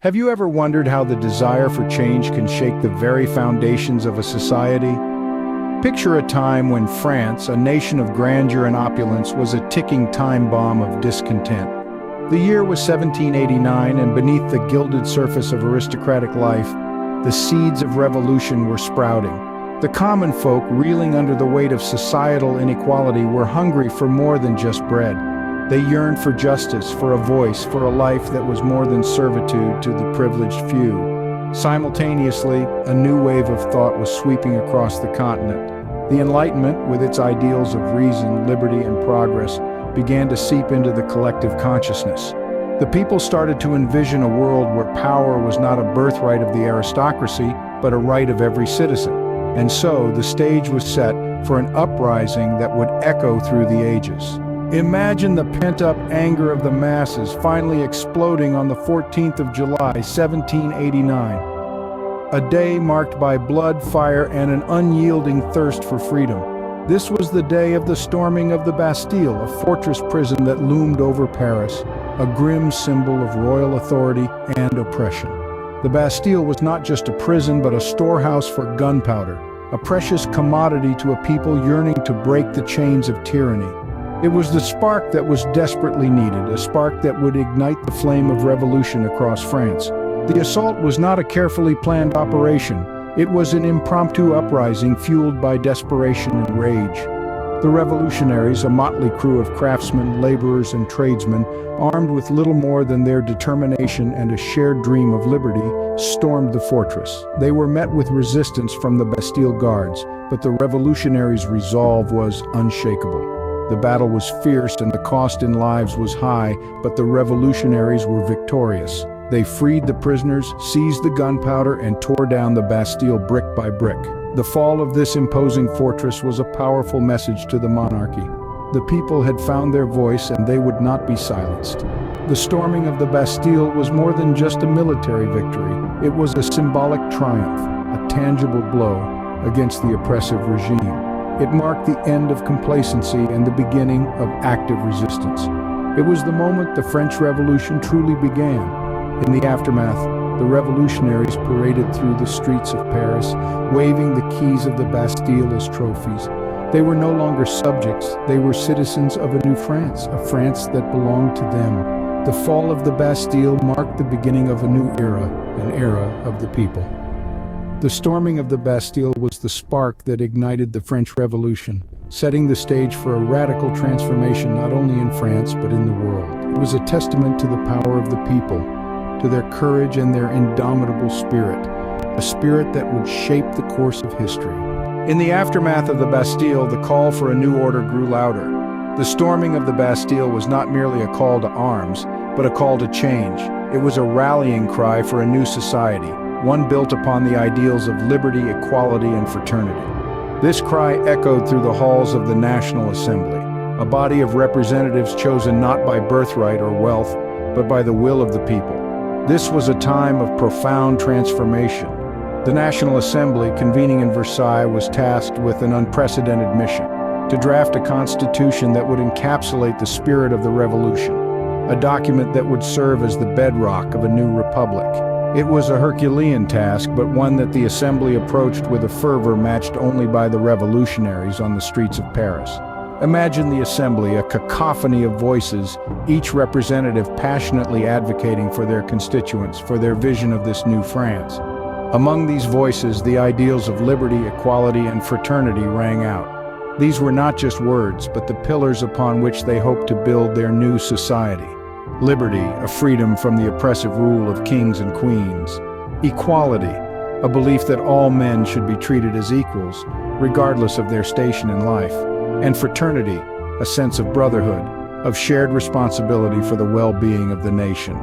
Have you ever wondered how the desire for change can shake the very foundations of a society? Picture a time when France, a nation of grandeur and opulence, was a ticking time bomb of discontent. The year was 1789, and beneath the gilded surface of aristocratic life, the seeds of revolution were sprouting. The common folk, reeling under the weight of societal inequality, were hungry for more than just bread. They yearned for justice, for a voice, for a life that was more than servitude to the privileged few. Simultaneously, a new wave of thought was sweeping across the continent. The Enlightenment, with its ideals of reason, liberty, and progress, began to seep into the collective consciousness. The people started to envision a world where power was not a birthright of the aristocracy, but a right of every citizen. And so, the stage was set for an uprising that would echo through the ages. Imagine the pent-up anger of the masses finally exploding on the 14th of July, 1789. A day marked by blood, fire, and an unyielding thirst for freedom. This was the day of the storming of the Bastille, a fortress prison that loomed over Paris, a grim symbol of royal authority and oppression. The Bastille was not just a prison but a storehouse for gunpowder, a precious commodity to a people yearning to break the chains of tyranny. It was the spark that was desperately needed, a spark that would ignite the flame of revolution across France. The assault was not a carefully planned operation. It was an impromptu uprising fueled by desperation and rage. The revolutionaries, a motley crew of craftsmen, laborers, and tradesmen, armed with little more than their determination and a shared dream of liberty, stormed the fortress. They were met with resistance from the Bastille guards, but the revolutionaries' resolve was unshakable. The battle was fierce and the cost in lives was high, but the revolutionaries were victorious. They freed the prisoners, seized the gunpowder, and tore down the Bastille brick by brick. The fall of this imposing fortress was a powerful message to the monarchy. The people had found their voice and they would not be silenced. The storming of the Bastille was more than just a military victory. It was a symbolic triumph, a tangible blow against the oppressive regime. It marked the end of complacency and the beginning of active resistance. It was the moment the French Revolution truly began. In the aftermath, the revolutionaries paraded through the streets of Paris, waving the keys of the Bastille as trophies. They were no longer subjects, they were citizens of a new France, a France that belonged to them. The fall of the Bastille marked the beginning of a new era, an era of the people. The storming of the Bastille was the spark that ignited the French Revolution, setting the stage for a radical transformation not only in France but in the world. It was a testament to the power of the people, to their courage and their indomitable spirit, a spirit that would shape the course of history. In the aftermath of the Bastille, the call for a new order grew louder. The storming of the Bastille was not merely a call to arms, but a call to change. It was a rallying cry for a new society, one built upon the ideals of liberty, equality, and fraternity. This cry echoed through the halls of the National Assembly, a body of representatives chosen not by birthright or wealth, but by the will of the people. This was a time of profound transformation. The National Assembly, convening in Versailles, was tasked with an unprecedented mission: to draft a constitution that would encapsulate the spirit of the revolution, a document that would serve as the bedrock of a new republic. It was a Herculean task, but one that the Assembly approached with a fervor matched only by the revolutionaries on the streets of Paris. Imagine the Assembly, a cacophony of voices, each representative passionately advocating for their constituents, for their vision of this new France. Among these voices, the ideals of liberty, equality, and fraternity rang out. These were not just words, but the pillars upon which they hoped to build their new society. Liberty, a freedom from the oppressive rule of kings and queens. Equality, a belief that all men should be treated as equals, regardless of their station in life. And fraternity, a sense of brotherhood, of shared responsibility for the well-being of the nation.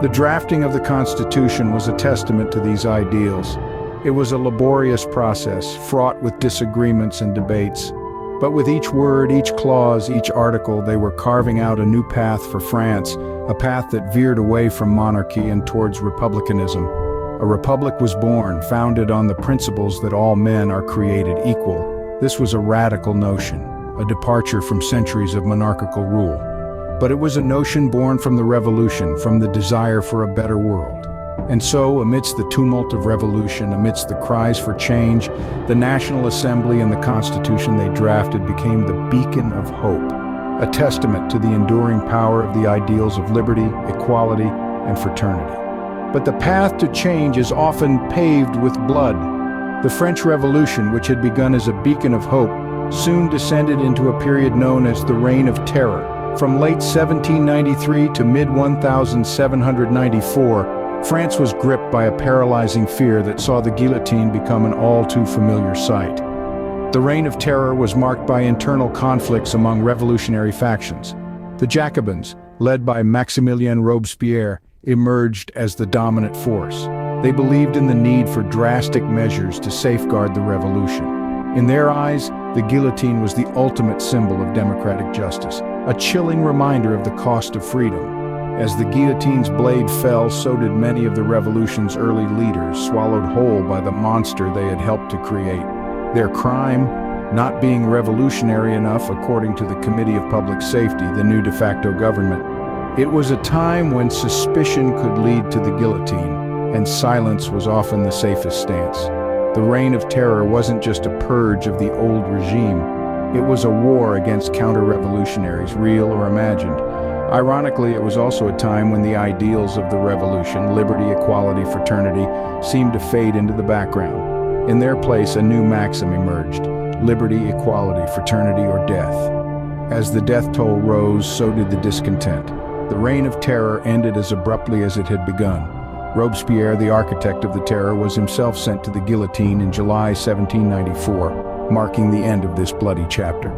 The drafting of the Constitution was a testament to these ideals. It was a laborious process, fraught with disagreements and debates. But with each word, each clause, each article, they were carving out a new path for France, a path that veered away from monarchy and towards republicanism. A republic was born, founded on the principles that all men are created equal. This was a radical notion, a departure from centuries of monarchical rule. But it was a notion born from the revolution, from the desire for a better world. And so, amidst the tumult of revolution, amidst the cries for change, the National Assembly and the Constitution they drafted became the beacon of hope, a testament to the enduring power of the ideals of liberty, equality, and fraternity. But the path to change is often paved with blood. The French Revolution, which had begun as a beacon of hope, soon descended into a period known as the Reign of Terror. From late 1793 to mid-1794, France was gripped by a paralyzing fear that saw the guillotine become an all-too-familiar sight. The Reign of Terror was marked by internal conflicts among revolutionary factions. The Jacobins, led by Maximilien Robespierre, emerged as the dominant force. They believed in the need for drastic measures to safeguard the revolution. In their eyes, the guillotine was the ultimate symbol of democratic justice, a chilling reminder of the cost of freedom. As the guillotine's blade fell, so did many of the revolution's early leaders, swallowed whole by the monster they had helped to create. Their crime, not being revolutionary enough according to the Committee of Public Safety, the new de facto government. It was a time when suspicion could lead to the guillotine, and silence was often the safest stance. The Reign of Terror wasn't just a purge of the old regime. It was a war against counter-revolutionaries, real or imagined. Ironically, it was also a time when the ideals of the revolution, liberty, equality, fraternity, seemed to fade into the background. In their place, a new maxim emerged: liberty, equality, fraternity, or death. As the death toll rose, so did the discontent. The Reign of Terror ended as abruptly as it had begun. Robespierre, the architect of the terror, was himself sent to the guillotine in July 1794, marking the end of this bloody chapter.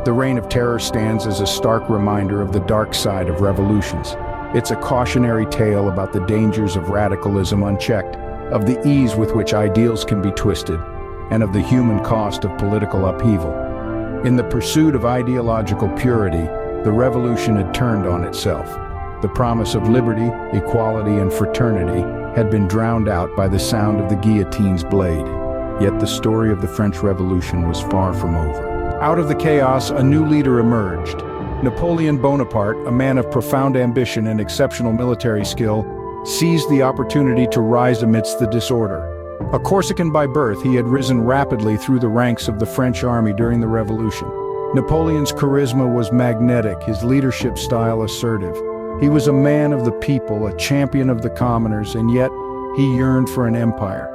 The Reign of Terror stands as a stark reminder of the dark side of revolutions. It's a cautionary tale about the dangers of radicalism unchecked, of the ease with which ideals can be twisted, and of the human cost of political upheaval. In the pursuit of ideological purity, the revolution had turned on itself. The promise of liberty, equality, and fraternity had been drowned out by the sound of the guillotine's blade. Yet the story of the French Revolution was far from over. Out of the chaos, a new leader emerged. Napoleon Bonaparte, a man of profound ambition and exceptional military skill, seized the opportunity to rise amidst the disorder. A Corsican by birth, he had risen rapidly through the ranks of the French army during the Revolution. Napoleon's charisma was magnetic, his leadership style assertive. He was a man of the people, a champion of the commoners, and yet he yearned for an empire.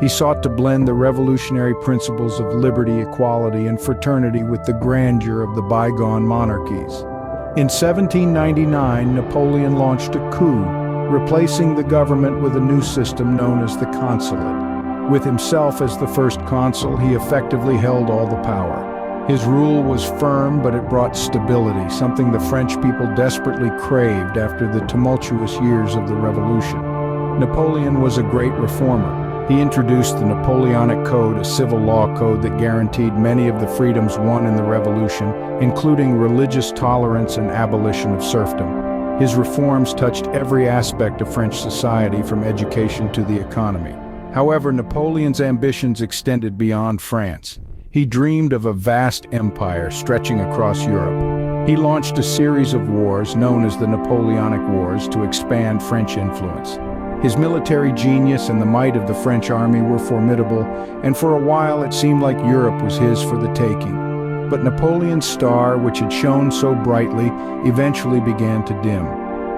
He sought to blend the revolutionary principles of liberty, equality, and fraternity with the grandeur of the bygone monarchies. In 1799, Napoleon launched a coup, replacing the government with a new system known as the consulate. With himself as the first consul, he effectively held all the power. His rule was firm, but it brought stability, something the French people desperately craved after the tumultuous years of the Revolution. Napoleon was a great reformer. He introduced the Napoleonic Code, a civil law code that guaranteed many of the freedoms won in the Revolution, including religious tolerance and abolition of serfdom. His reforms touched every aspect of French society, from education to the economy. However, Napoleon's ambitions extended beyond France. He dreamed of a vast empire stretching across Europe. He launched a series of wars known as the Napoleonic Wars to expand French influence. His military genius and the might of the French army were formidable, and for a while it seemed like Europe was his for the taking. But Napoleon's star, which had shone so brightly, eventually began to dim.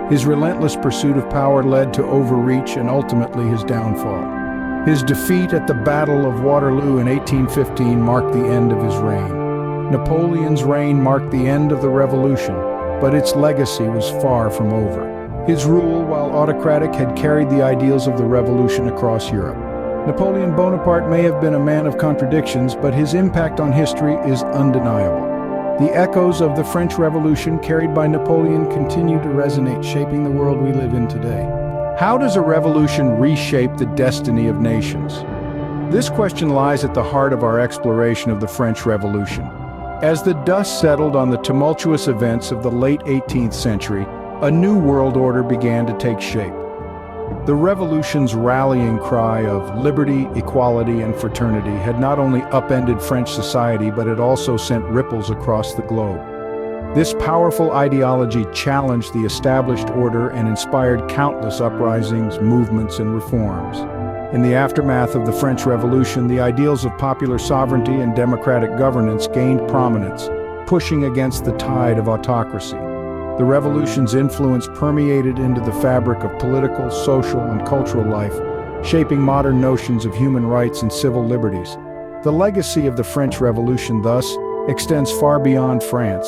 His relentless pursuit of power led to overreach and ultimately his downfall. His defeat at the Battle of Waterloo in 1815 marked the end of his reign. Napoleon's reign marked the end of the Revolution, but its legacy was far from over. His rule, while autocratic, had carried the ideals of the Revolution across Europe. Napoleon Bonaparte may have been a man of contradictions, but his impact on history is undeniable. The echoes of the French Revolution carried by Napoleon continue to resonate, shaping the world we live in today. How does a revolution reshape the destiny of nations? This question lies at the heart of our exploration of the French Revolution. As the dust settled on the tumultuous events of the late 18th century, a new world order began to take shape. The revolution's rallying cry of liberty, equality, and fraternity had not only upended French society, but it also sent ripples across the globe. This powerful ideology challenged the established order and inspired countless uprisings, movements, and reforms. In the aftermath of the French Revolution, the ideals of popular sovereignty and democratic governance gained prominence, pushing against the tide of autocracy. The revolution's influence permeated into the fabric of political, social, and cultural life, shaping modern notions of human rights and civil liberties. The legacy of the French Revolution, thus, extends far beyond France.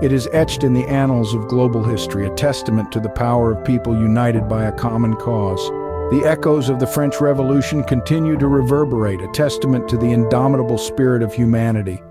It is etched in the annals of global history, a testament to the power of people united by a common cause. The echoes of the French Revolution continue to reverberate, a testament to the indomitable spirit of humanity.